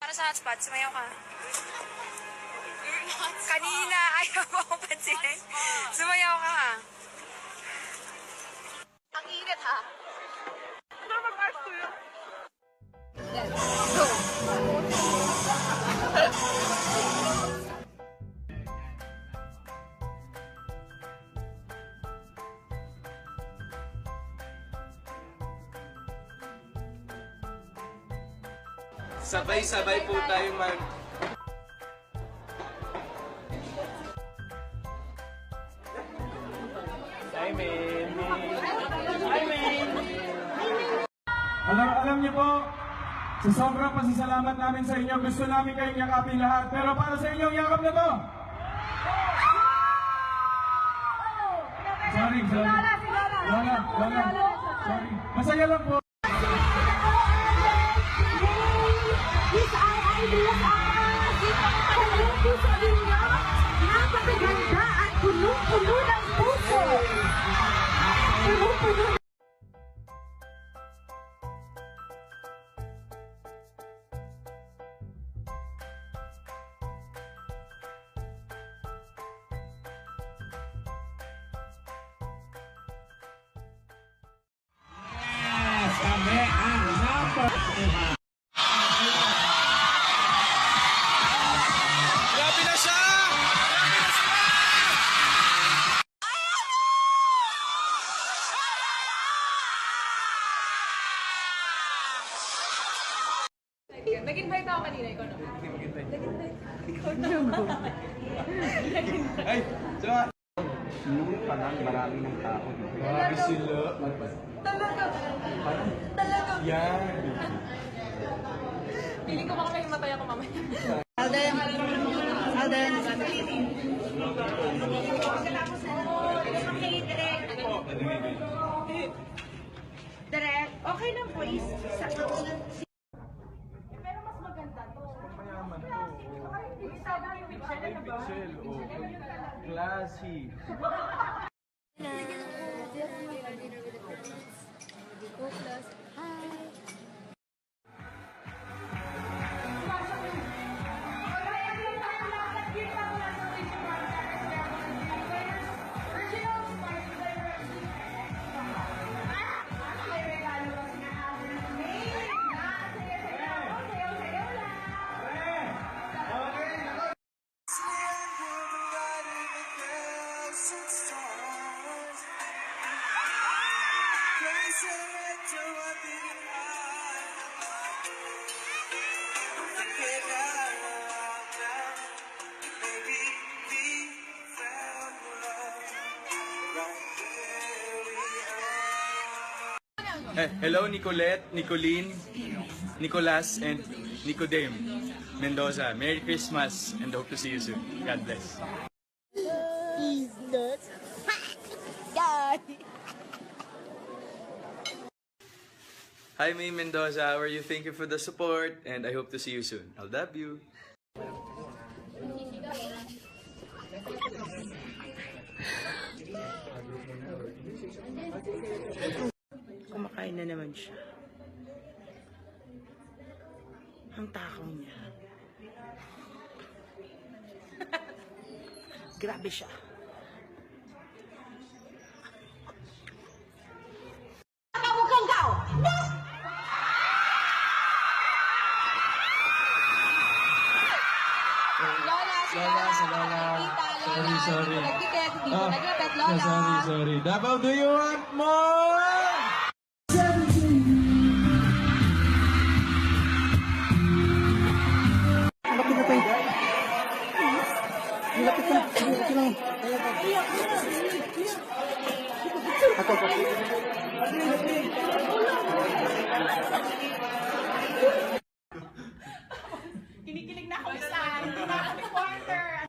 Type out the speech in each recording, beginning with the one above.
Ano sa hotspot? Sumayaw ka. Kanina, ayaw mo akong pansinin. Sumayaw ka ha. Ang init ha. Ano mag-art ko yun? Go. Sabay-sabay po tayo mag... Hi, Main. Hi, Main. Alam niyo po, sa sobrang pasasalamat namin sa inyo, gusto namin kayong yakapin lahat. Pero para sa inyo, yakap na to! Sorry. Lola. Sorry. Masaya lang po. Napakaganda at punong-puno ng puso. Punong-puno. Kami ang number 1. Grabe na siya! Nag-invite ako kanina, ikaw naman. Ay, sama! Noon pa lang marami ng tao dito. Grabe sila. Talaga. Talaga. Yan. Pili ko baka may matay ako mamaya. Alden. Direct. Okay lang po. Pero mas maganda to. Mayaman to. May pixel. Classy. Hello, Nicolette, Nicolene, Nicolas, and Nicodeme Mendoza. Merry Christmas and hope to see you soon. God bless. He's nuts. God. Hi, May Mendoza. How are you? Thank you for the support and I hope to see you soon. I love you. Kumakain na naman siya. Ang takaw niya. Grabe siya. Sorry. Sorry. Davao, do you want more? Kinikilig na ako sa quarter.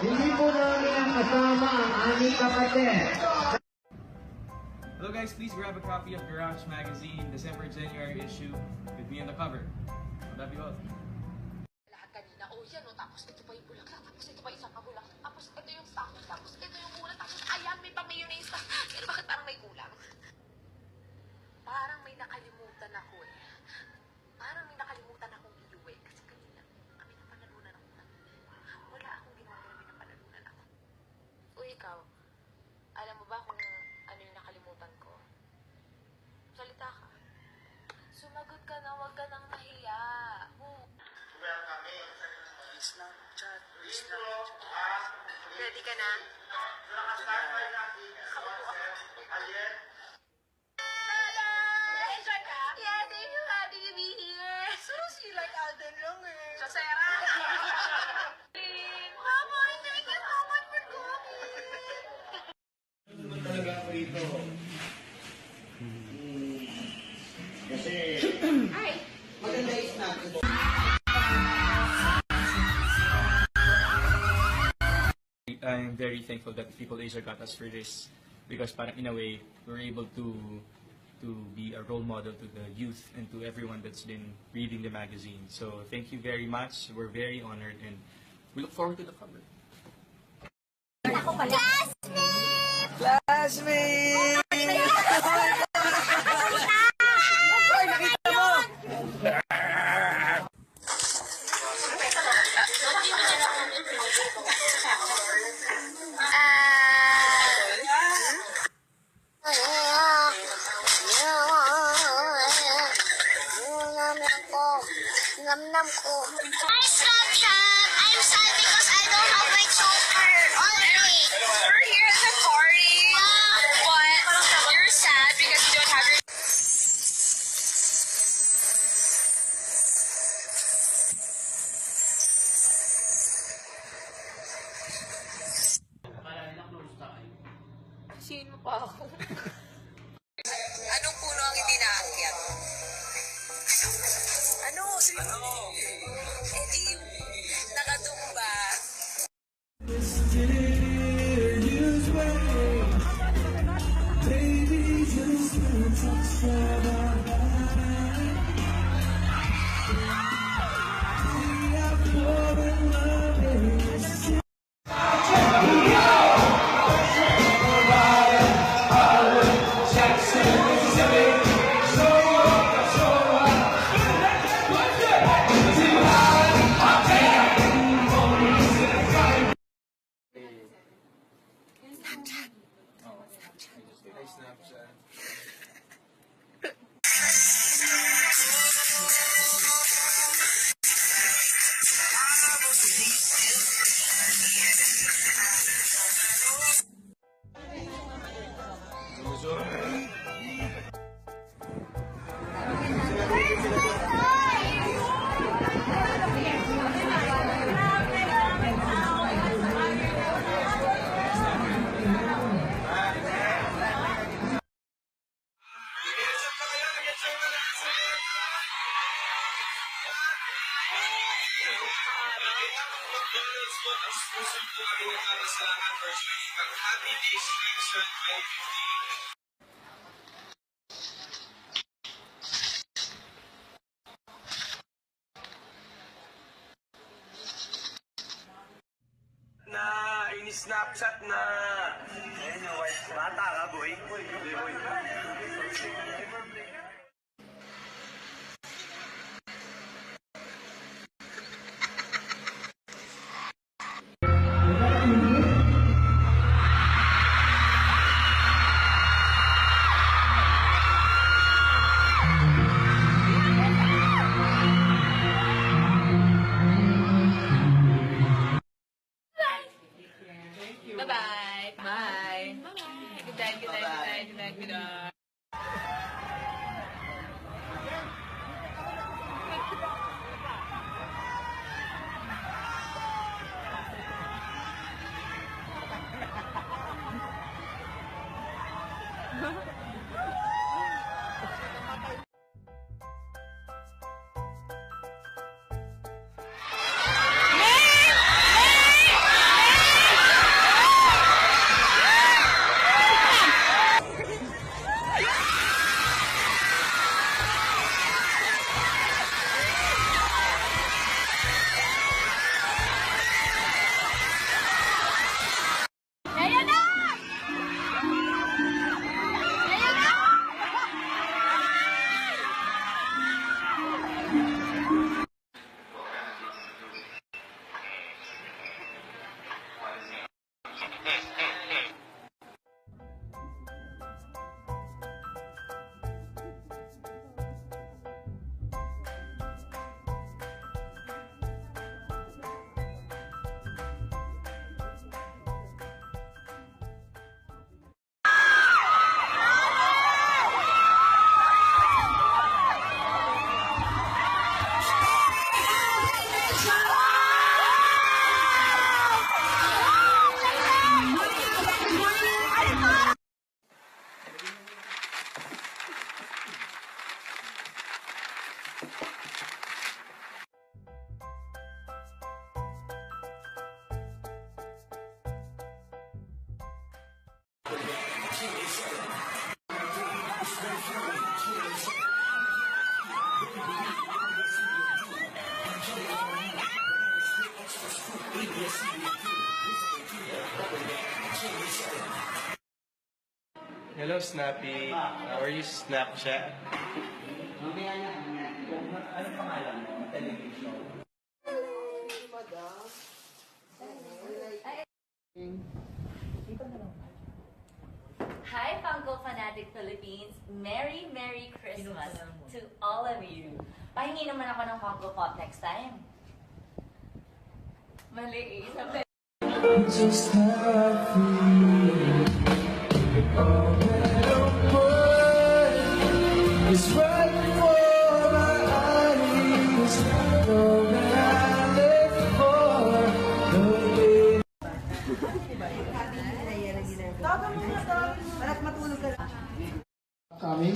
Hindi po namin ang kasama ang aming kapatid. Hello guys, please grab a copy of Garage Magazine, December-January issue with me on the cover. I love you all. Lahat kanina, oh yan, oh, tapos ito pa yung bulaklak, tapos ito pa isang kabulak, tapos ito yung stock, tapos ito yung ulan, tapos ayan, may pa-mayonnaise pa. Pero bakit Ready ka na? Enjoy ka? Yes, I'm so happy to be here. So, she like Alden lang eh. So, Sarah. Mama, thank you so much for coming. Talaga ako rito. Kasi, maganda is natin. I'm very thankful that People Asia got us for this because parang in a way we're able to be a role model to the youth and to everyone that's been reading the magazine. So thank you very much. We're very honored and we look forward to the cover. Classmate! Nam ko. Hi, Snapchat! I'm sad because I don't have my chopper already. We're here at the party. But you're sad because you don't have your... Sino pa ako? Anong puno ang hindi naakyat? Ano? Eh di, nakatumba. Happy Days Election 2015. Na ini-snapchat na. Ayun yung white. Bata ka, boy. Boy. Bye-bye. Bye. Good night, good night, good night, good night, good night. Hello, Snappy. How are you, Snapchat? Hi, Funko Fanatic Philippines! Merry, Merry Christmas to all of you! Pahingi naman ako ng Funko Pop next time. Mali eh. Sabi. Just how I feel. All that I want is right before my eyes. All that I live for, the day. Coming?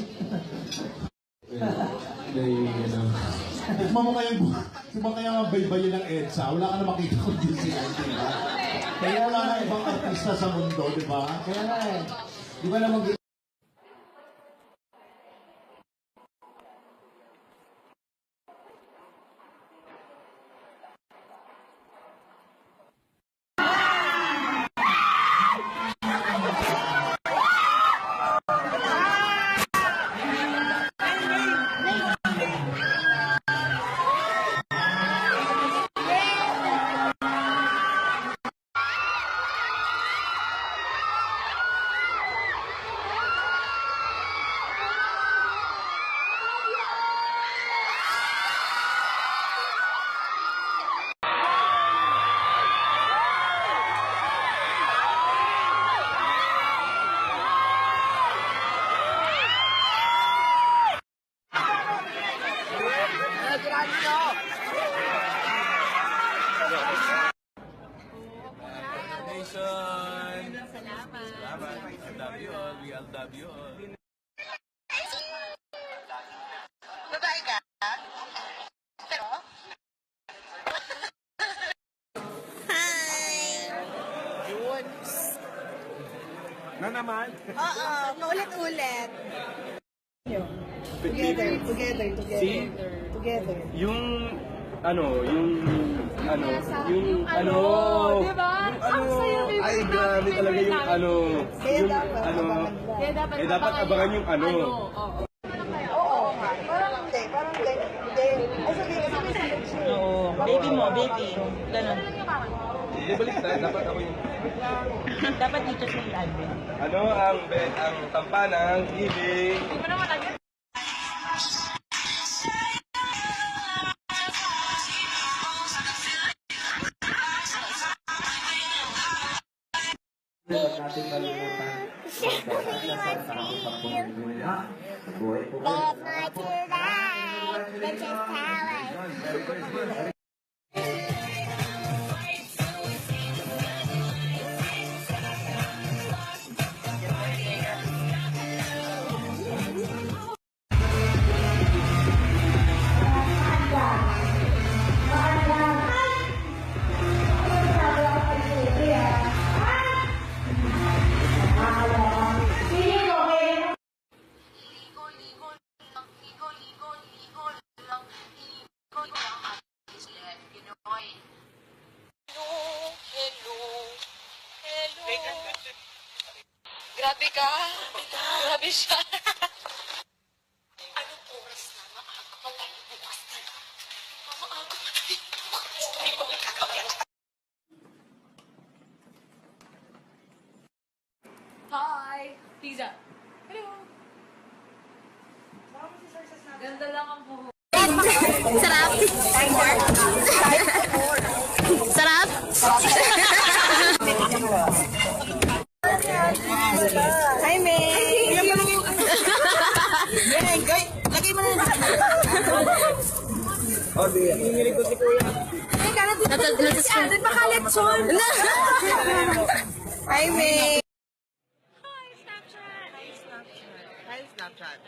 Tikman kaya nga baybayin ng EDSA, wala ka na makita kung di sila, di ba? Kaya wala na ibang artista sa mundo, di ba? Kaya nga eh, di ba naman Babae ka? Pero? Na naman? Oo, paulit-ulit. Together. Yung Diba? Ang saya rin ay, grabe talaga yung dapat abangan yung Oo nga. Parang hindi. Ay, sabihin. Oo. Baby mo, baby. Ganon. Ibalik tayo, dapat ako yung Dapat dito sa ilalim. ang kampanang ibig. That's not too bad. That's just talent. Grabe ka. Grabe siya. Anong oras na? Maaga pa tayo bukas na. Maaga pa tayo bukas. Ay, magkakawin. Hi! Pizza! Hello! Ganda lang ang buhok. Sarap. Sarap. Hi, May! Lagay mo na. Doon pa kalat, Son. Hi, May! Hi, Snapchat.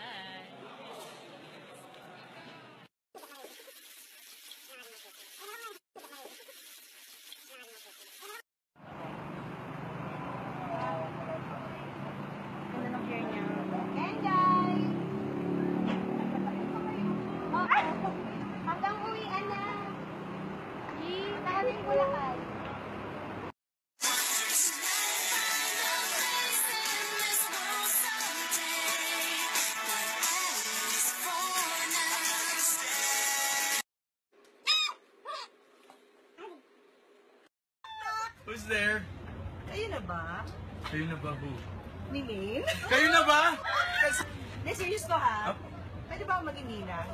Kayo na ba? Kayo na ba, who? Ni Lane? Kayo na ba? Hindi, serious ko ha? Pwede ba ako maging ninang?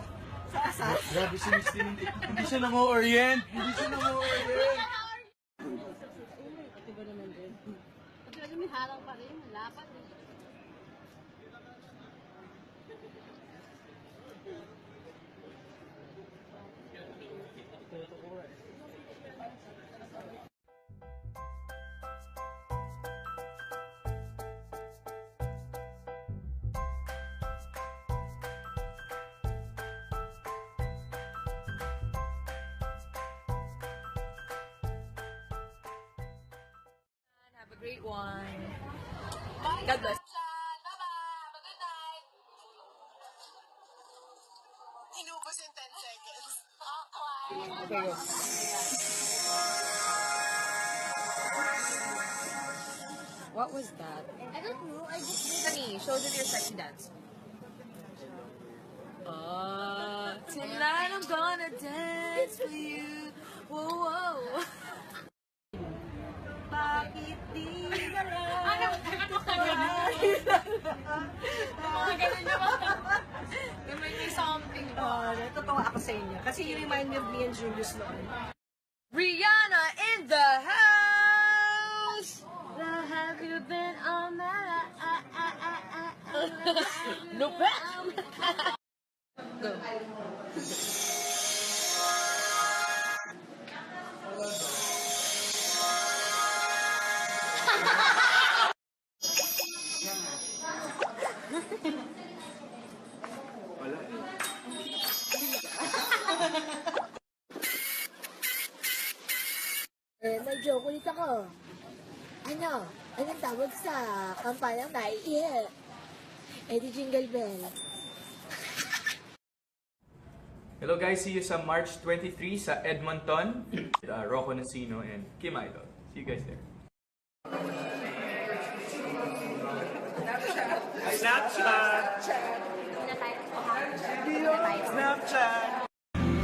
Sa kasal? Grabe si Miss Tin. Hindi siya nang-orient. Hindi siya nang-orient. May harang pa rin, lapat eh. Have a great one. God bless. Inubos in 10 seconds. Okay, go. What was that? I don't know, I just did. Sunny, show them your sexy dance. Tonight I'm gonna dance for you. Whoa, whoa. Bakit di ka lang? Ano? Mga ganun na ba? May something ba? Natutuwa ako sa inyo. Kasi you remind me of me and Julius noon. Rihanna in the house. Have you been on that? No bet. Go. May joke ulit ako. Anong tawag sa kampanyang naiihi? Di Jingle Bell. Hello guys, see you sa March 23 sa Edmonton. Rocco Nacino and Kim Idol. See you guys there. Snapchat! Snapchat!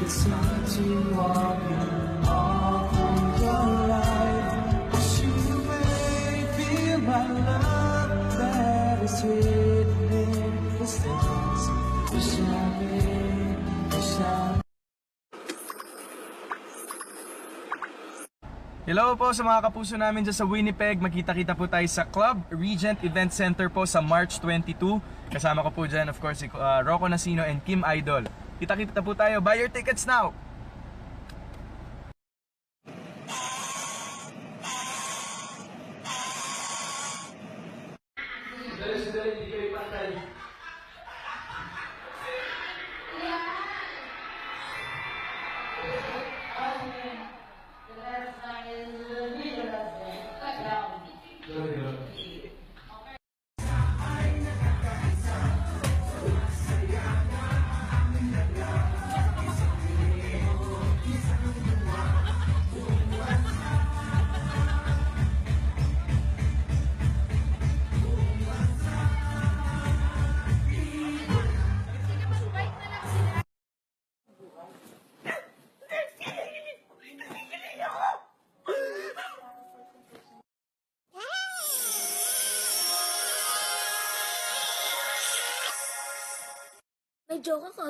It's hard to walk in all through your life. But you may feel my love that is written in the stars. Wish I may, wish I. Hello po sa mga kapuso namin dyan sa Winnipeg. Magkita-kita po tayo sa Club Regent Event Center po sa March 22. Kasama ko po dyan, of course, si Rocco Nacino and Kim Idol. Kita-kita po tayo. Buy your tickets now!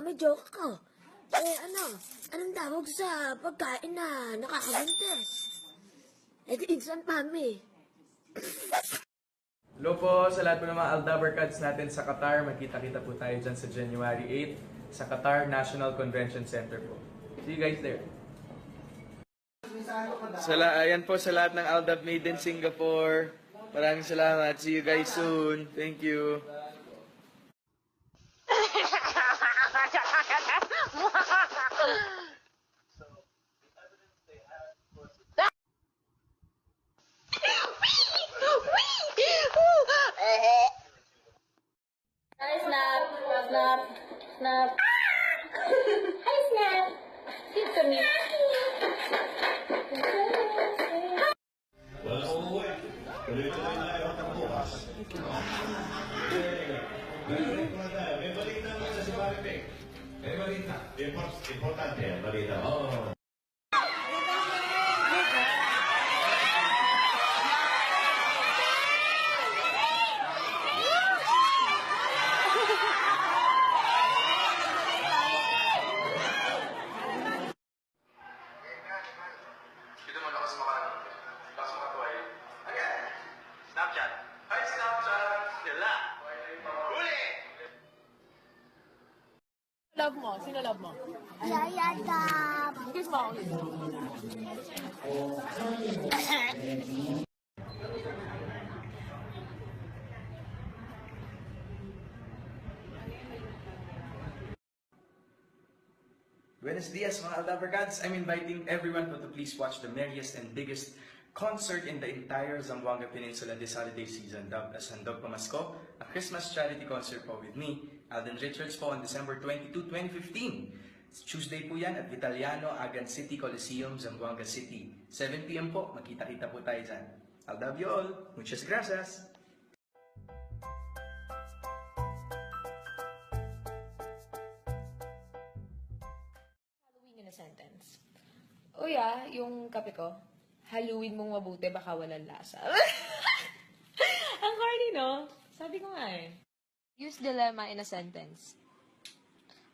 May joke ako. Anong tawag sa pagkain na nakakabuntes? Di instant mami. Hello po sa lahat po ng mga Aldabar Cats natin sa Qatar. Magkita-kita po tayo dyan sa January 8 sa Qatar National Convention Center po. See you guys there. Ayan po sa lahat ng Aldab Made in Singapore. Maraming salamat. See you guys soon. Thank you. Hi, Snap. Snap. Snap. Hi, Snap. Dito kami. May balita. Importante ang balita. Oo. Love mo? Sino love mo? Yaya Dab. Kiss mo ako. Buenos dias mga Aldabragads. I'm inviting everyone to please watch the merriest and biggest concert in the entire Zamboanga Peninsula this holiday season, dubbed as Handog Pamasko, a Christmas charity concert po with me, Alden Richards po on December 22, 2015. Tuesday po yan at Vitaliano, Agan City Coliseum, Zamboanga City. 7 p.m. po, magkita-kita po tayo dyan. I'll love you all. Muchas gracias. Halloween in a sentence. Yung kape ko. Haluin mong mabuti, baka walang lasa. Ang corny, no? Sabi ko nga eh. Use dilemma in a sentence.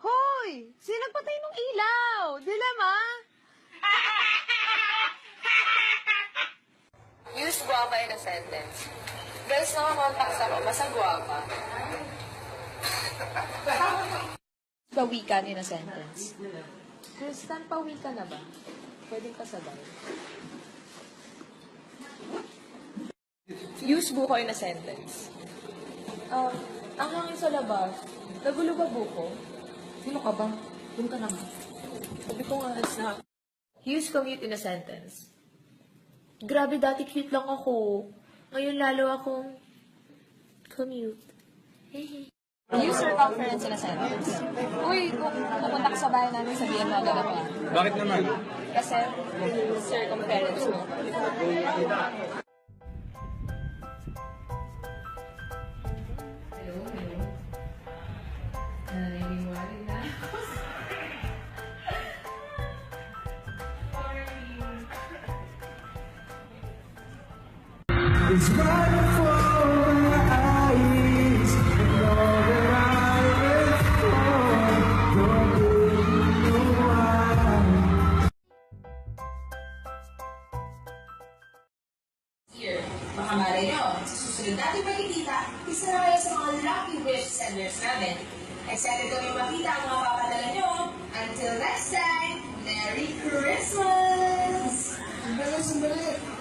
Hoy! Sino nagpatay ng ilaw? Dilemma? Use guava in a sentence. Girls, nakakontact ako. Basta guava. Pawikan in a sentence. Kristen, pawikan na ba? Pwedeng kasabay. Use buko in a sentence. Ang hangin sa labas. Nagulo ba buko? Sino ka ba? Doon ka naman. Sabi ko nga, na. Use commute in a sentence. Grabe, dati cute lang ako. Ngayon lalo akong commute. Use circumference in a sentence. Uy, kung pupunta ka sa bahay namin, sabihin mo agad ako. Bakit naman? Kasi circumference mo. It's right before my eyes, and all that I live for, don't really know why. Here, baka malay nyo, sa susunod natin makikita, isa na kayo sa mga lucky wish senders namin. Excited kami makita ang mga papadala nyo. Until next time, Merry Christmas! Sandali!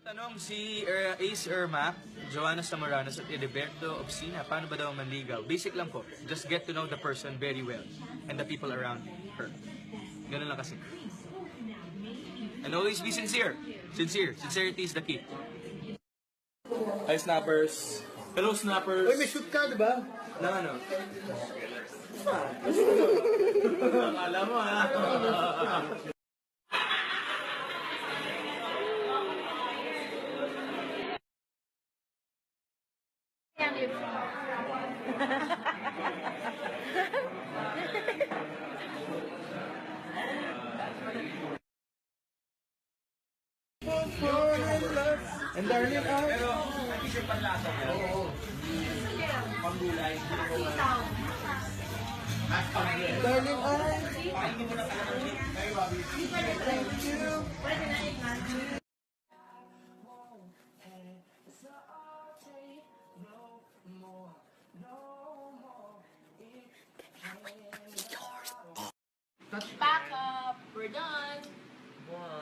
Tanong si Ace Irma, Joanna Samoranos at Ediberto Obsina, paano ba daw manligaw? Basic lang po. Just get to know the person very well and the people around her. Ganun lang kasi. And always be sincere. Sincerity is the key. Hi, snappers. Hello, snappers. Uy, may shoot ka, di ba? Na ano? Akala mo, ha? And darling, Pero, hindi siya panlasa niya. Oo. Panggulay. darling, Pakinggan mo na talaga. Kayo, Bobby. thank you. Pack up. We're done.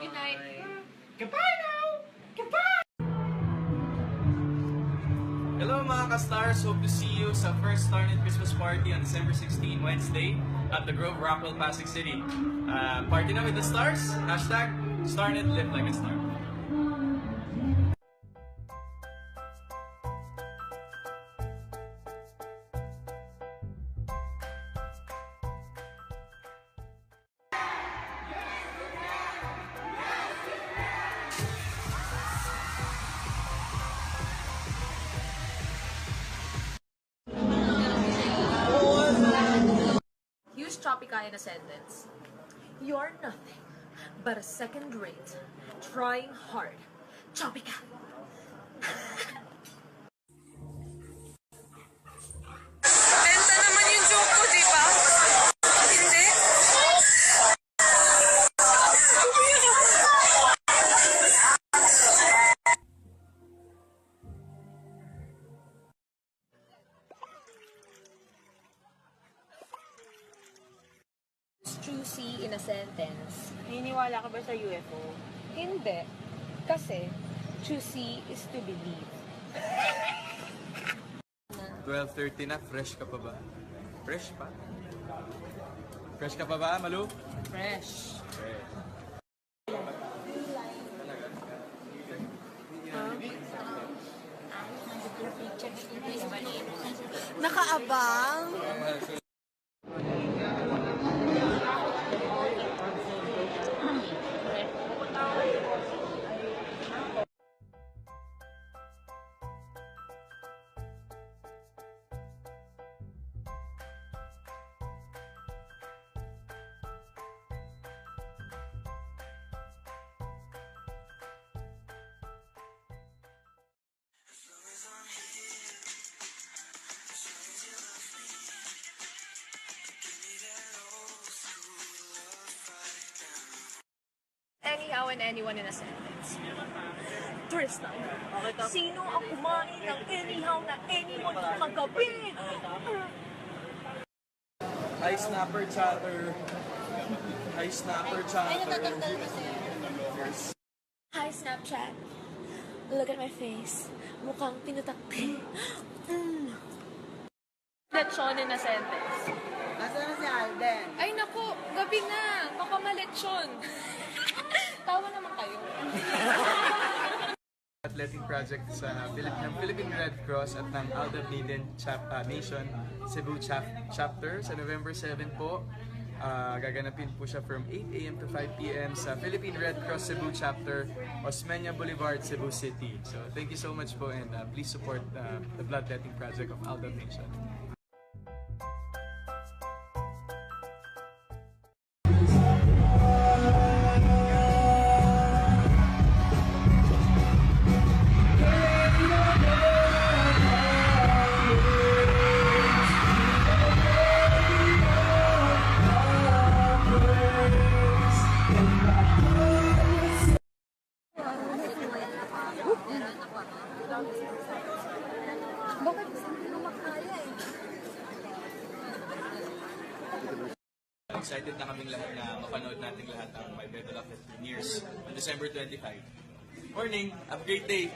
Good night. Goodbye now. Goodbye. ka-stars, hope to see you sa first Starnet Christmas Party on December 16, Wednesday, at the Grove, Rockwell, Pasig City. Party na with the stars, hashtag Starnet Live Like a Star. Use Tropika in a sentence. You're nothing but a second rate, trying hard. Tropika! Benta naman yung joke ko, di ba? Hindi? Juicy in a sentence. Naniniwala ka ba sa UFO? Hindi. Kasi, juicy is to believe. 12:30 na, fresh ka pa ba? Fresh pa? Fresh ka pa ba, Malu? Fresh. Nakaabang. Anyhow and anyone in a sentence. Tristan, sino ang kumain ng anyhow na anyone kagabi? Hi, Snapper Chatter. Hi, Snapper Chatter. Hi, Snapchat. Look at my face. Mukhang pinutakti. Lechon in a sentence. Nasaan na si Alden? Ay naku, gabi na. Baka malechon. Tawa naman kayo. Athletic project sa ng Philippine Red Cross at ng Aldab Nation Cebu chapter sa November 7 po. Gaganapin po siya from 8 a.m. to 5 p.m. sa Philippine Red Cross Cebu chapter, Osmeña Boulevard, Cebu City. So thank you so much po, and please support the bloodletting project of Aldab Nation. Excited na kaming lahat na mapanood natin lahat ang My Battle of the Premieres on December 25. Morning! Have a great day!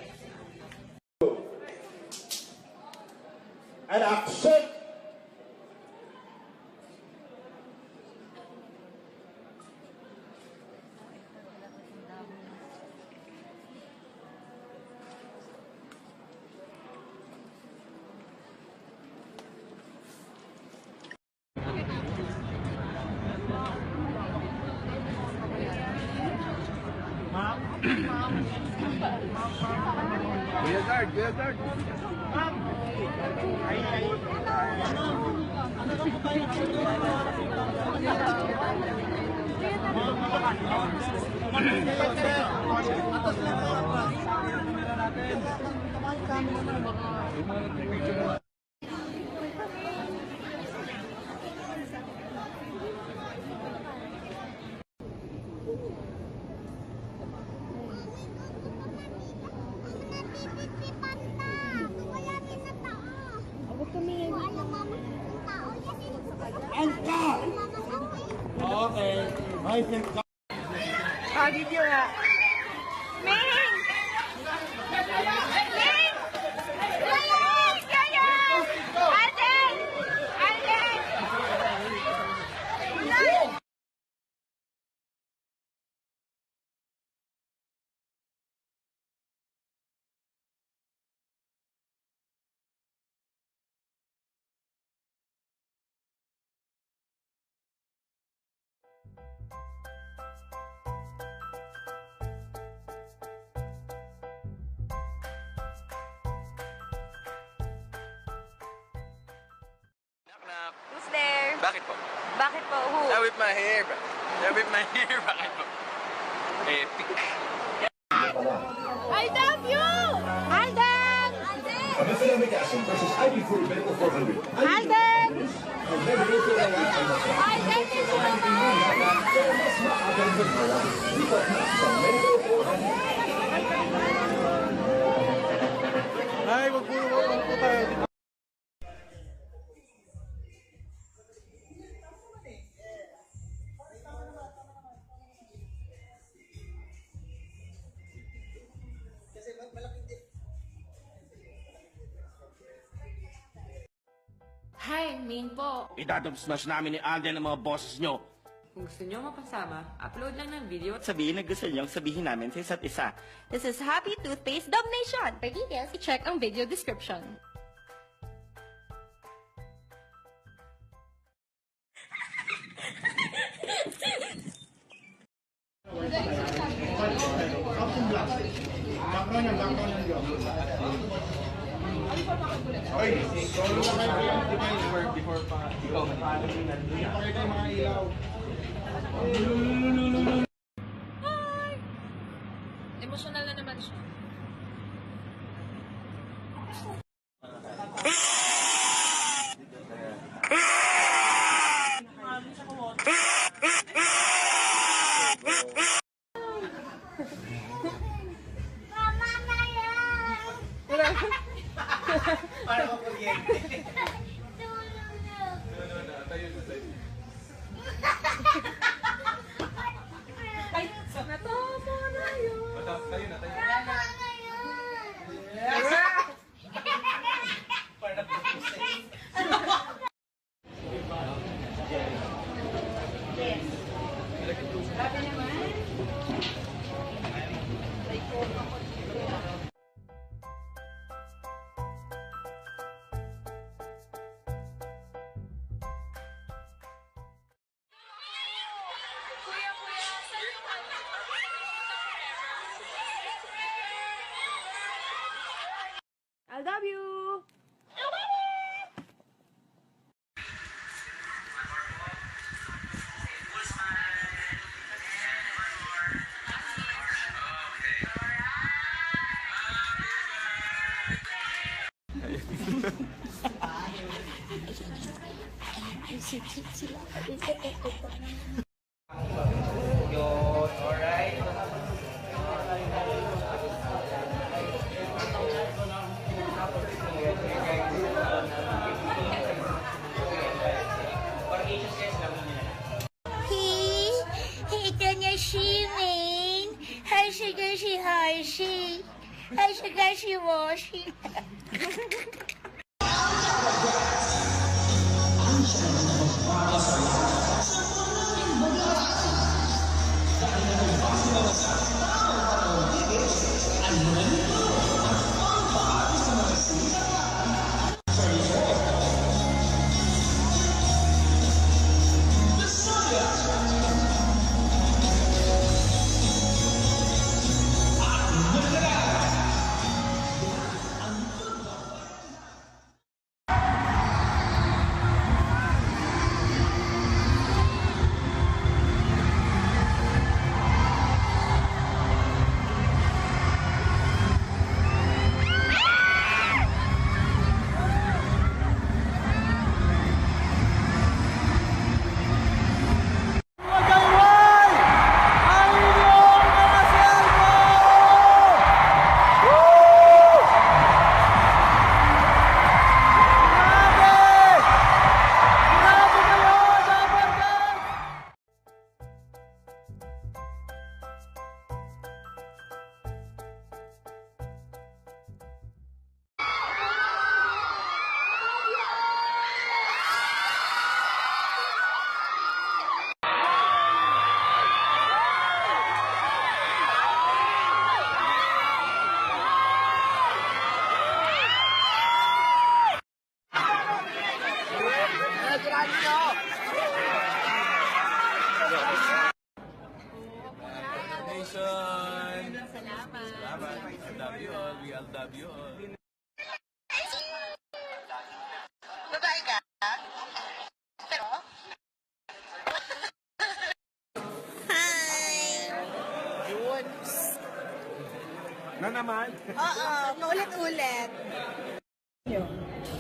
And action! Kuya Guard, Kuya Guard. Okay. I think Video nga. Ming! Ming! Ming! Bakit po? Bakit po? Who? I whip my hair, bro. I whip my hair. Bakit po? Epic. I love you! Alden! Abasamic acid versus ibuprofen medical 400. Alden! Alden is Ay, wag po tayo. Hi, Main po. Idadub-smash namin ni Alden ang mga bosses nyo. Kung gusto nyo mapasama, upload lang ng video at Sabihin na gusto nyo sabihin namin sa isa't isa. This is Happy Toothpaste Dog Nation. For details, check ang video description. Before pa, ikaw. Pakita yung mga ilaw. emotional na naman siya. Mama na yan! Para ko kuryente. Tulong na. Tayo na, tayo. Ay, natapa na yun. Tayo na, tayo. Mama na yan! I love you! Ito niya si Main. Hershey, Hershey, Hershey. Hershey, Hershey, Washi. Babae ka? Pero, Na naman? Oo, paulit-ulit.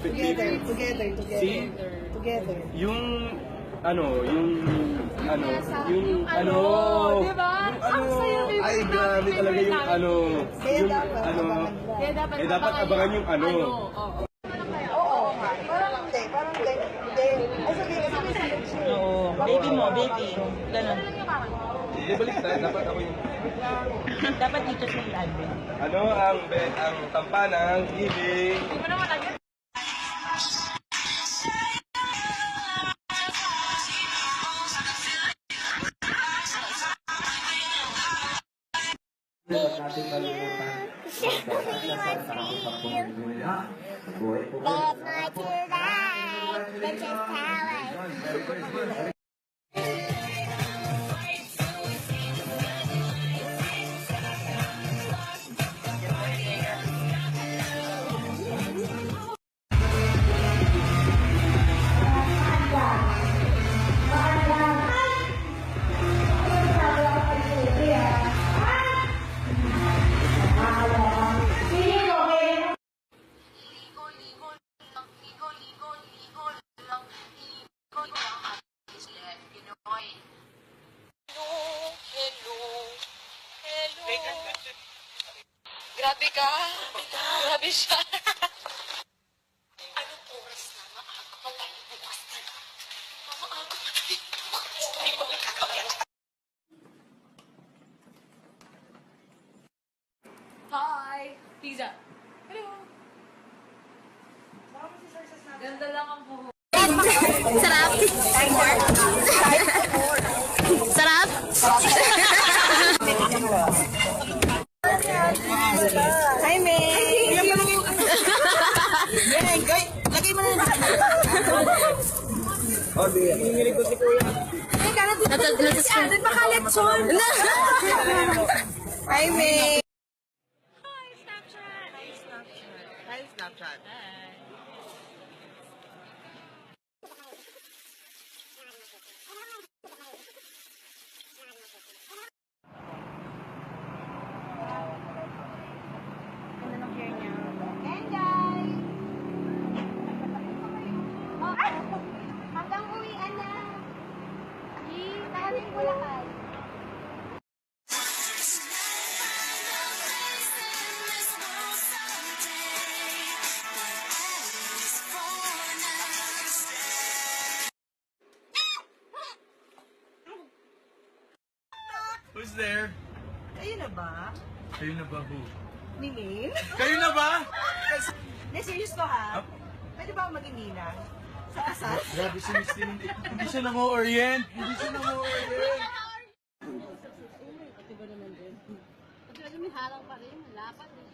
Together. See? Together. Yung Diba? Ang saya rin ay grabe talaga yung Kaya yung dapat, abangan mo. Kaya dapat, dapat abangan yung Oo. Oo nga. Parang hindi. Ay, sabihin siya. Oo. Baby mo, baby. Ganon. ibalik tayo, dapat ako yung Dapat dito sa ilalim. ang tampanang ibig. Huwag natin kalimutan. Love my true life, which is talent. Grabe ka. Grabe siya. Anong oras na? Maaga pa tayo bukas na. Maaga pa tayo bukas. Ay, magkakagad. Hi! Pizza. Hello! Ganda lang ang buhok. Sarap. Sarap. Hi, May! Lagay mo na. Doon pa kalat, Son. Hi, May! Hi, Snapchat. Hanggang uwian na. Nakating Bulacan. Who's there? Kayo na ba? Kayo na ba, who? Ni Lane? Kayo na ba? Hindi, serious ko ha. Pwede ba ako maging ninang? Sa kasal? Grabe si Miss Lynn. Hindi siya nang-orient. Hindi siya nang-orient. May harang pa rin, lapat eh.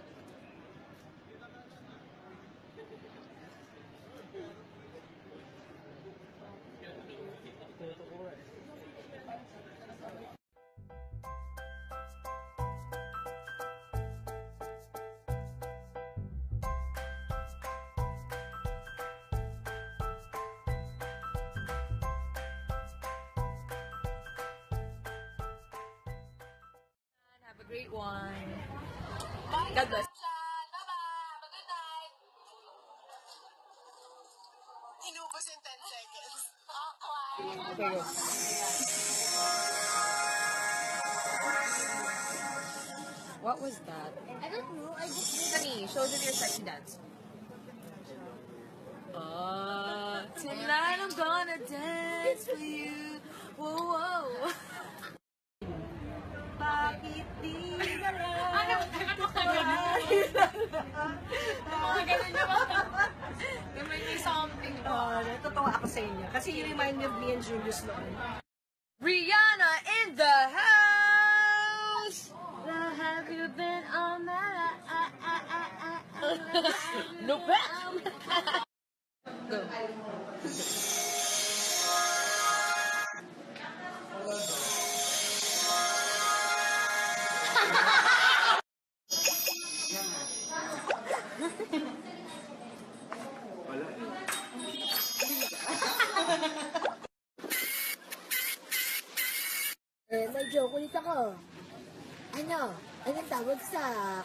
Have a great one. God bless. Inubos in 10 seconds. What was that? I don't know. I just Sunny, show them your sexy dance. Tonight I'm gonna dance for you. Whoa, whoa. Bakit di na lang? Ano? Mga ganun na ba? May something. Natutuwa ako sa inyo. Kasi you remind me of me and Julius noon. Rihanna in the house. Have you been on that? No bet. Go. May joke ulit ako. Anong tawag sa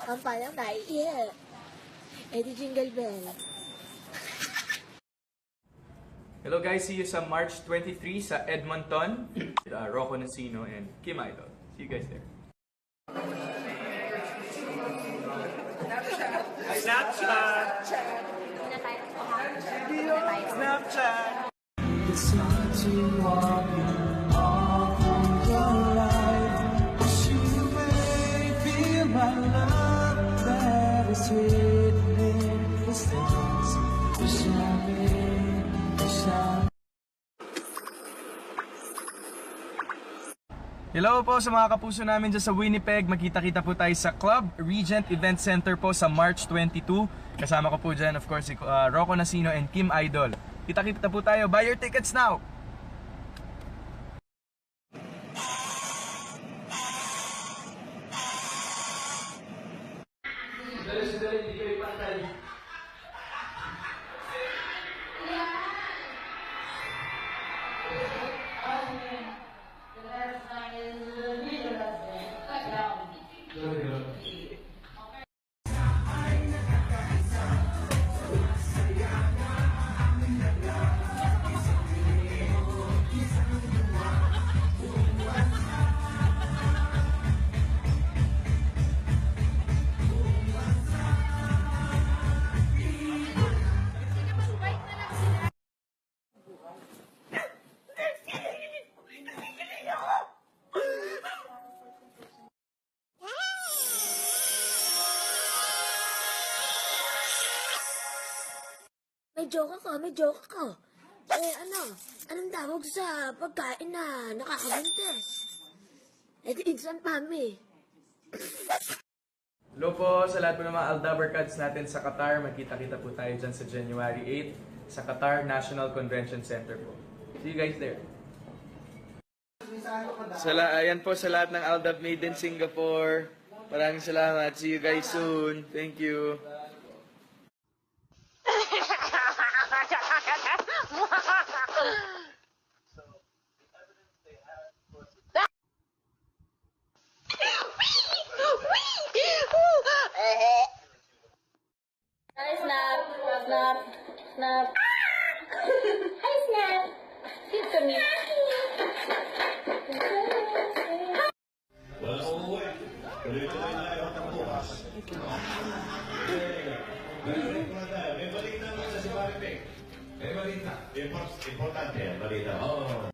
kampanyang naiihi? Eh di Jingle Bell. Hello guys, see you sa March 23 sa Edmonton. Rocco Nacino and Kim Idol. See you guys there. Snapchat! Snapchat! It's hard to walk in all through your life. Wish you may feel my love that is written in the stars. Wish I may, wish I may. Hello po sa mga kapuso namin dyan sa Winnipeg. Magkita-kita po tayo sa Club Regent Event Center po sa March 22. Kasama ko po dyan, of course, si Rocco Nacino and Kim Idol. Kita-kita po tayo. Buy your tickets now! May joke ka. Eh anong tawag sa pagkain na nakakabuntes? Eh di instant mami. Hello po sa lahat po ng mga Aldabar Cats natin sa Qatar. Magkita-kita po tayo dyan sa January 8 sa Qatar National Convention Center po. See you guys there. Ayan po sa lahat ng Aldab Made in Singapore. Maraming salamat. See you guys soon. Thank you. Hi, Snap. Snap. Snap. Hi, Snap. Cute to me. May balita. Importante yan, balita. Oo.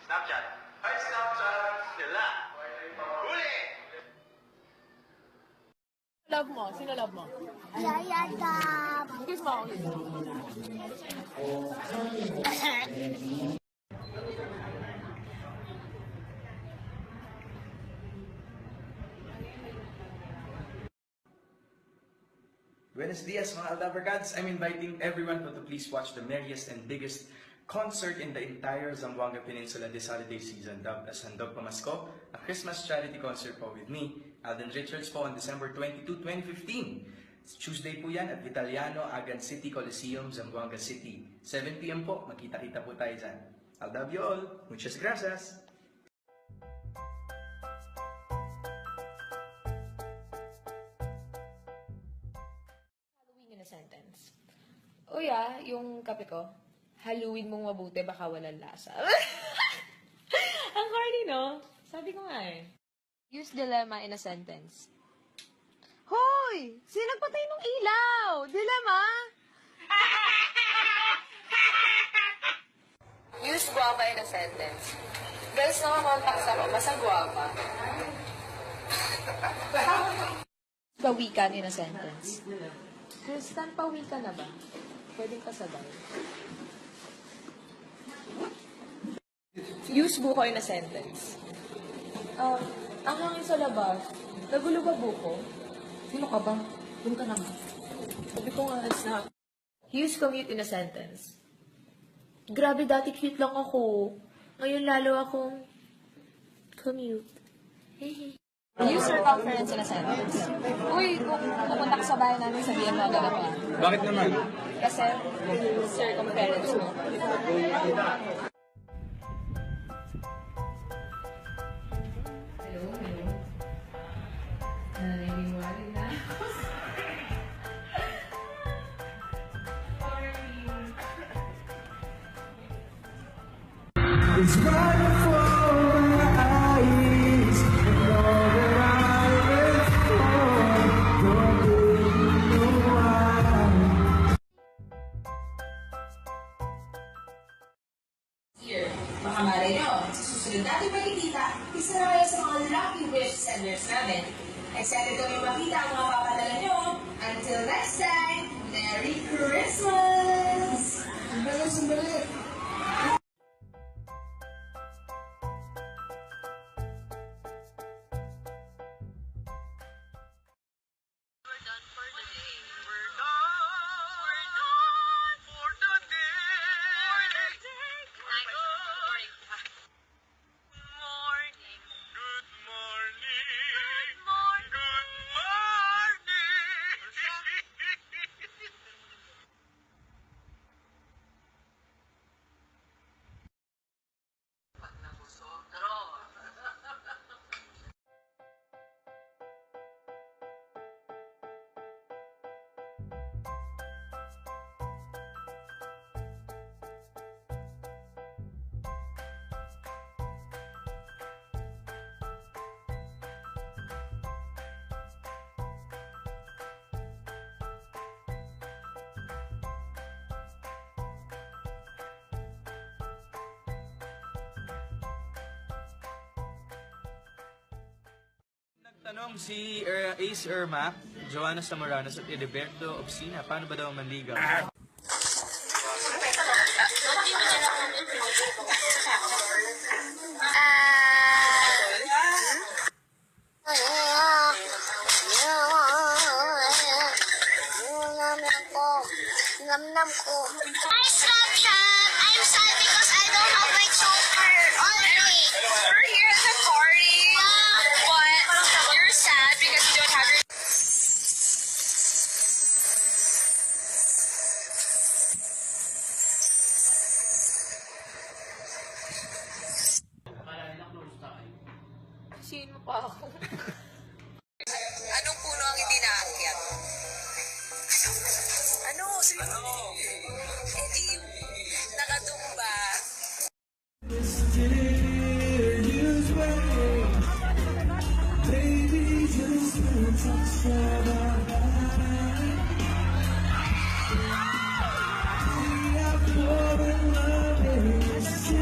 Snapchat. Hi, Snapchat! Sila! Huli! Love mo? Sino love mo? Yaya Dab. Kiss mo ako. Buenos dias mga Aldabar Cats. I'm inviting everyone to please watch the merriest and biggest concert in the entire Zamboanga Peninsula this holiday season, dubbed as Handog Pamasko, a Christmas charity concert po with me, Alden Richards po on December 22, 2015. Tuesday po yan at Vitaliano, Agan City Coliseum, Zamboanga City. 7 p.m. po, magkita-kita po tayo dyan. I'll love you all. Muchas gracias. Halloween in a sentence. Yung kape ko, haluin mong mabuti, baka walang lasa. Ang corny, no? Sabi ko nga eh. Use dilemma in a sentence. Hoy! Sino nagpatay ng ilaw? Dilemma? Use guava in a sentence. Girls, nakakontacts ako. Basta guava. Pawikan in a sentence. Kristen, pawikan na ba? Pwedeng pasabay. Use buko in a sentence. Ang hangin sa labas, nagulo ba buko? Sino ka ba? Doon ka naman. Sabi ko nga, Snap. Use commute in a sentence. Grabe, dati cute lang ako. Ngayon lalo akong commute. Youth circumference in a sentence. Uy, kung pupunta ka sa bahay namin, sabihin mo agad ako. Bakit naman? Kasi, circumference mo. It's right before my eyes, and all that I live for, don't really know why. Here, baka malay nyo, sa susunod natin makikita, isa na kayo sa mga lucky wish senders namin. Excited kami makita ang mga papadala nyo. Until next time, Merry Christmas! Sandali! Tanong si Ace Ermac, Joanna Samoranos at Ediberto Opsina, paano ba daw manligaw? Namnam ko. Hi, Snapchat! I'm sad because I don't have my choker already. We're here at the party. But you're sad because you don't have your... Sino pa ako? Anong puno ang hindi naakyat? Ano? Eh di, nakatumba. Mysterious way, baby, just a touch of our hand. We are falling in love in this.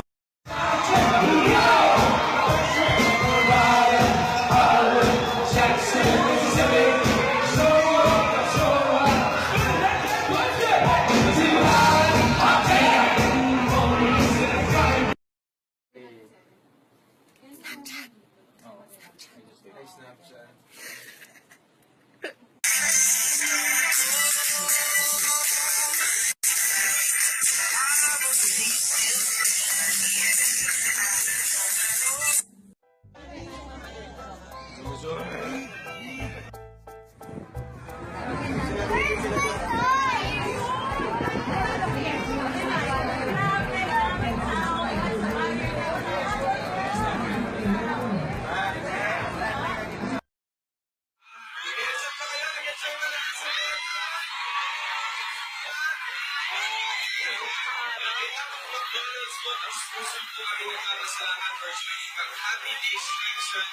Happy Days Season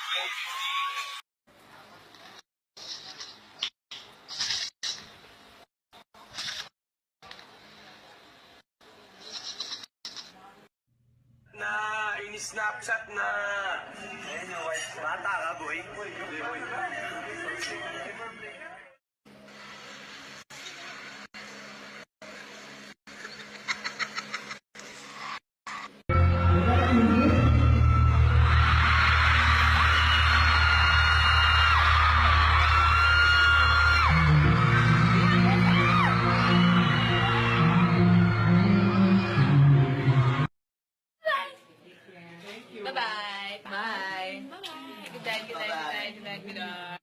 2015. Na ini-snapchat na bata ka, boy. Boy. Bye-bye. Bye. Good night, good night, good night, good night, good night.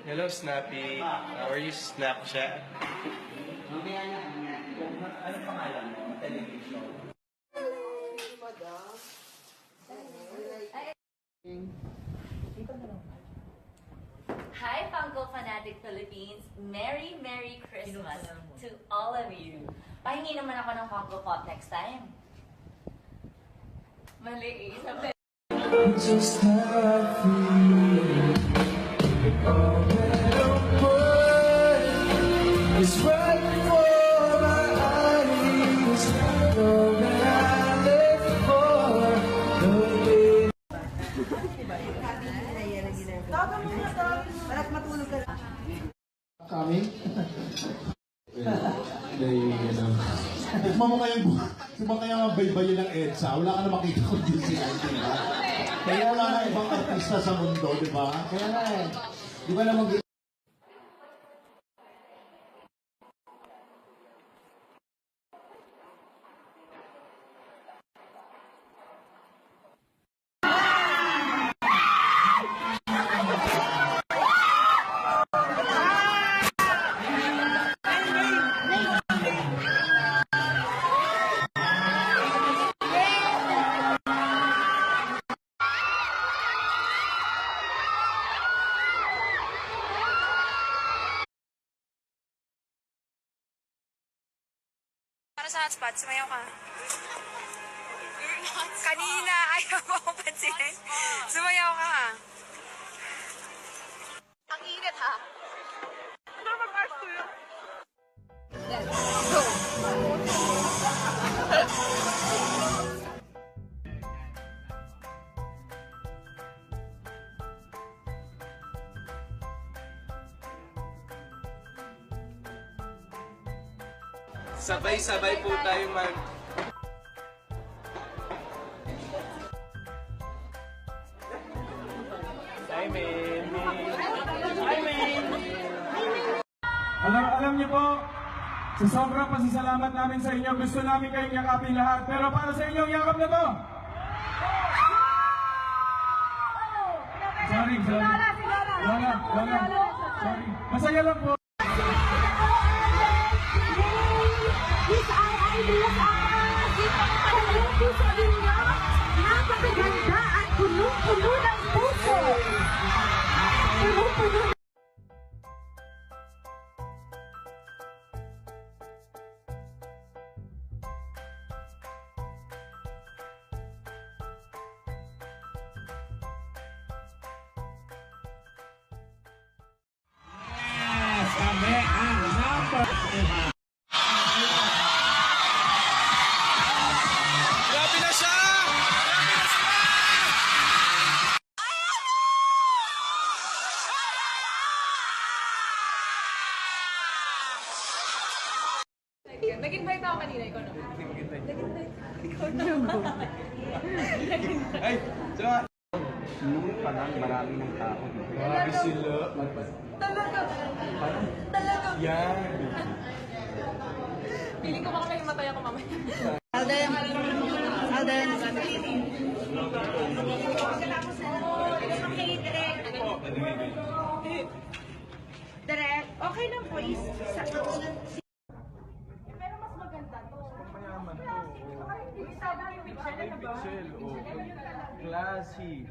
Hello, Snappy. How are you, Snapchat? Ano pangalan mo? Television. Hi, Funko Fanatic Philippines! Merry Merry Christmas to all of you! Pahingi naman ako ng Funko Pop next time. Mali, sabi. Just how I feel. All that I want is right before my eyes. All that I live for, Kami? Tikman mo kaya ang baybayin ng EDSA, wala ka na makita kung di sila, di ba? Kaya wala na ibang artista sa mundo, di ba? Kaya na eh. Di ba naman Para sa hotspot, sumayaw ka. Kanina, ayaw mo akong pansinin. Sumayaw ka ha. Ang init ha. Ano mag-art ko yun? Go! Sabay-sabay po tayo mag... Hi, Min! Hi, Min! Alam niyo po, sa sobrang pasasalamat namin sa inyo, gusto namin kayong yakapin lahat. Pero para sa inyong yakap na to! Sorry. Lola. Sorry. Masaya lang po. Napakaganda at punong-puno ng puso. Punong-puno. Grabe na siya! Nag-invite ako kanina, ikaw naman. Ay! Salamat! Noon pa lang, marami ng tao. Grabe sila. Talaga? Talaga? Yan. Piling ko baka may matay ako mamaya. Alden. Alden. Direk, okay lang po. Pero mas maganda to. Mayaman to. Pixel, oh. Classy.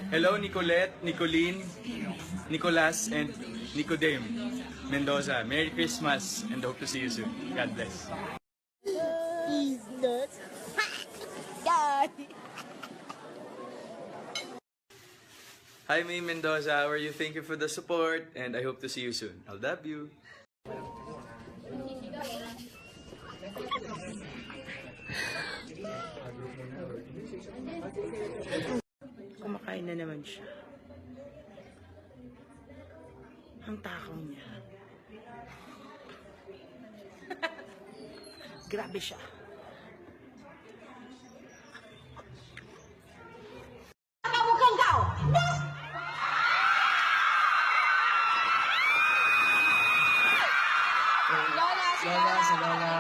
Hello, Nicolette, Nicolene, Nicolas, and Nicodeme Mendoza. Merry Christmas and hope to see you soon. God bless. He's nuts. God. Hi, May Mendoza. How are you? Thank you for the support and I hope to see you soon. I love you. Kumakain na naman siya. Ang takaw niya. Grabe siya. Mukhang kao! Lola, si Lola.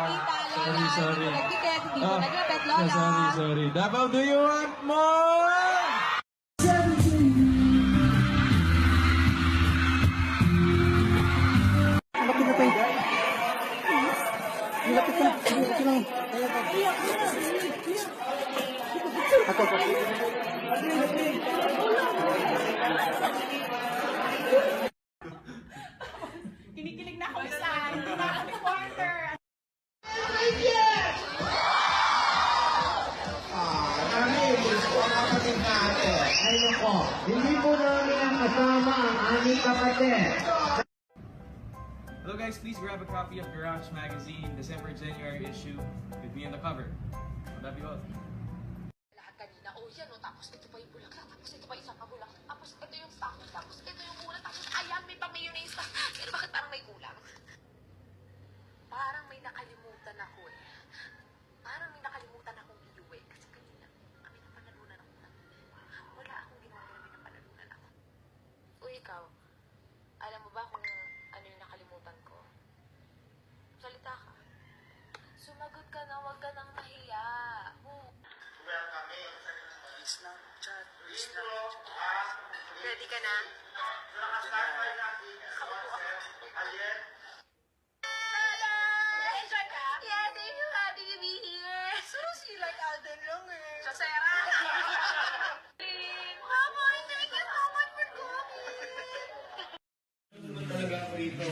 Sorry. Nagtiket, hindi ko nagapit, Lola. Sorry. Davao, do you want more? Kinikilig na ako isa. Hindi na ako reporter. Ay nako, hindi po namin ang kasama ang aming kapatid. Hello guys, please grab a copy of Garage Magazine, December-January issue with me on the cover. I love you all. Lahat kanina, oh yan o, tapos ito pa yung bulaklak, tapos ito pa isang kabulak, tapos ito yung stocking, tapos ito yung ulat, tapos ayan, may pa-mayonnaise pa. Pero bakit parang may kulang? Parang may nakalimutan ako eh. Parang may nakalimutan akong iuwi. Kasi kanina, kami napanalunan ako. Wala akong ginawa na napanalunan ako. O ikaw, alam mo ba kung ano yung nakalimutan ko? Salita ka. Sumagot ka na, huwag ka nang mahiya. Ready ka na? Enjoy ka? Yes, I'm so happy to be here. So, she like Alden lang eh. Sa Sarah. Mama, thank you so much for coming. Talaga ako rito.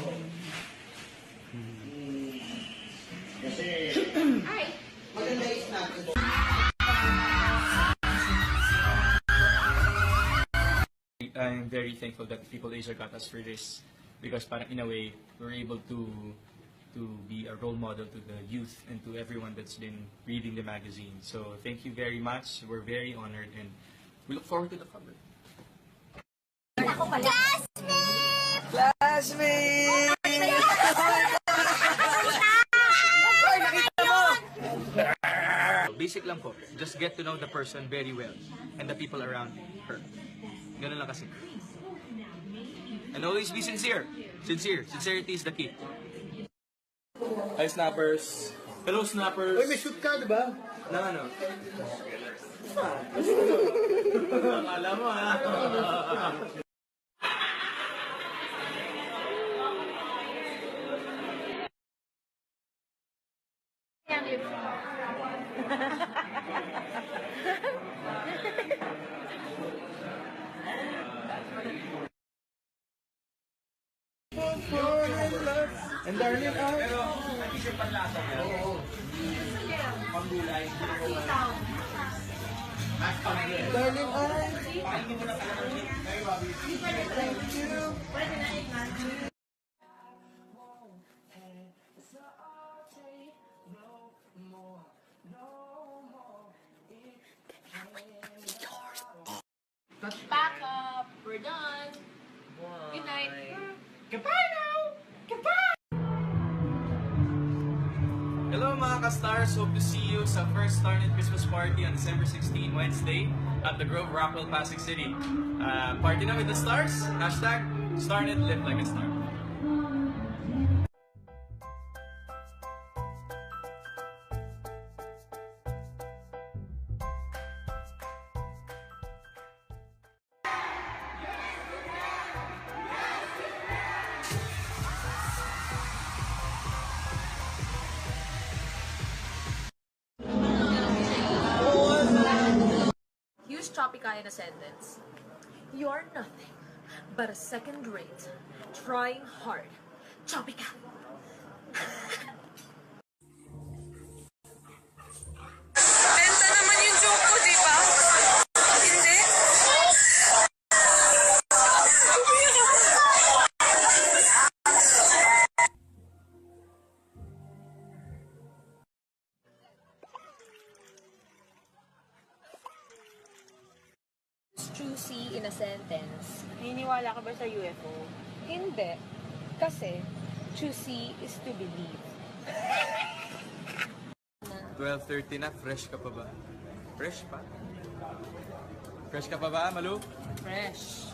Kasi, Ay! maganda is natin. I'm very thankful that People Asia got us for this because parang in a way, we're able to be a role model to the youth and to everyone that's been reading the magazine. So thank you very much. We're very honored and we look forward to the cover. Classmate! Basic lang po. Just get to know the person very well and the people around her. Ganun lang kasi. And always be sincere. Sincerity is the key. Hi, snappers. Hello, snappers. Uy, may shoot ka, di ba? Na ano? Akala mo, ha? And darling, Pero, hindi siya panlasa niya. Oo. Panggulay. darling, Pakinggan mo na talaga. thank you. Back up. We're done. Good night. Goodbye now! Goodbye! Hello mga ka-stars! Hope to see you sa first Starnet Christmas Party on December 16, Wednesday at the Grove, Rockwell, Pasig City. Party na with the stars! Hashtag Starnet Live Like a Star. Use Tropica in a sentence. You're nothing but a second rate, trying hard. Tropica. Benta naman yung joke ko, di ba? Hindi? Juicy in a sentence. Naniniwala ka ba sa UFO? Hindi. Kasi, juicy is to believe. 12:30 na, fresh ka pa ba? Fresh pa? Fresh ka pa ba, Malu? Fresh.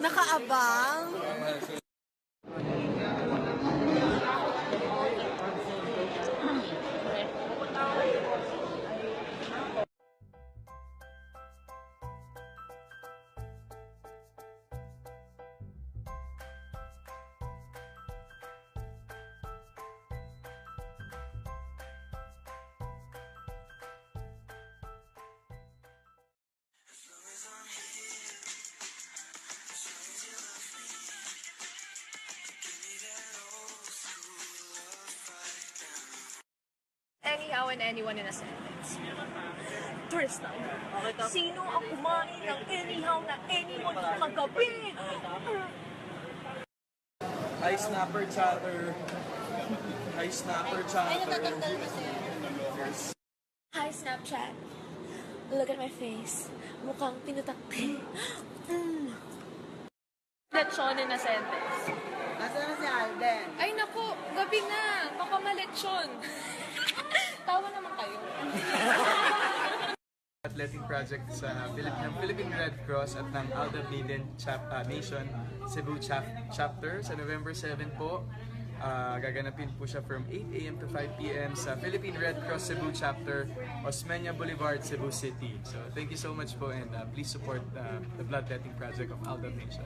Nakaabang? Anyhow and anyone in a sentence. Tristan, sino ang kumain ng anyhow na anyone kagabi? Hi, snapper chatter. Hi, snapper chatter. Hi, Snapchat. Look at my face. Mukhang pinutakti. Lechon in a sentence. Nasaan na si Alden? Ay naku, gabi na. Baka malechon. Tawa naman kayo. Athletic project sa Philippine Red Cross at ng Alda Maiden Nation Cebu chapter sa November 7 po. Gaganapin po siya from 8 a.m. to 5 p.m. sa Philippine Red Cross Cebu chapter, Osmeña Boulevard, Cebu City. So thank you so much po and please support the bloodletting project of Alda Nation.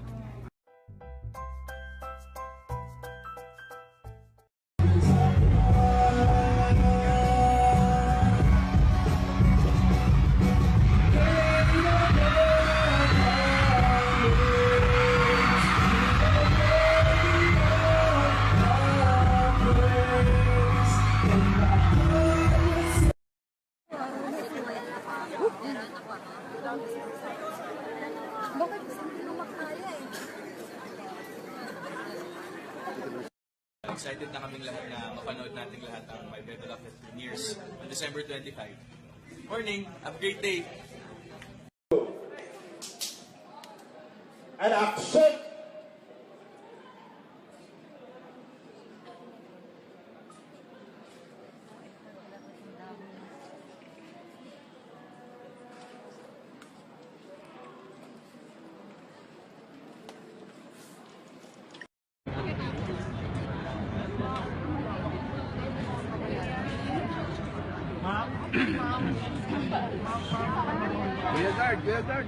Excited na kaming lahat na mapanood natin lahat ang My Better Luck at Premieres on December 25. Morning! Have a great day! And action! Kuya Guard, Kuya Guard.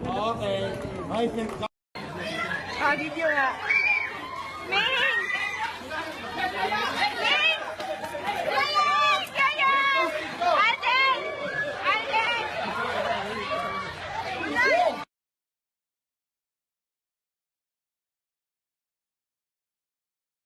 Okay. I think Ah, video nga.